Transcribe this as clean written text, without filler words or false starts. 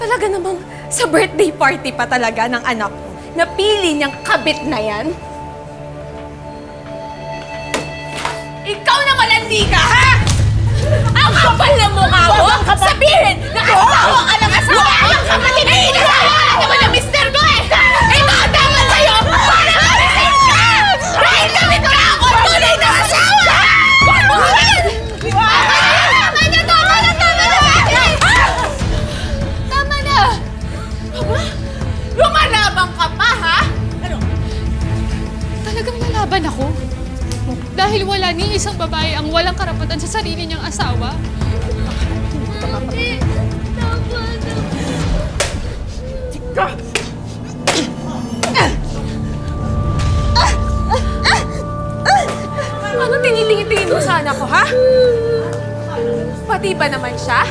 Talaga namang sa birthday party pa talaga ng anak ko, napili niyang kabit na yan? Ikaw na malandi ka, ha? Ang kapal na mukha mo! Sabihin na asawa ka ng asawa! Ang kapatid na inasawa ka naman ng mister ko eh! Ito ang dapat sa'yo! Para marisin ka! Dahil kabit ka ako! Tunay na asawa! Bakit? Tama na! Tama na! Tama na! Tama na! Aba? Lumalabang ka pa, ha? Ano? Talagang lalaban ako? Dahil wala ni isang babae ang walang karapatan sa sarili niyang asawa. Hindi. Tama na. Tika! Ano tinitingin-tingin mo sa anak ko, ha? Pati ba naman siya?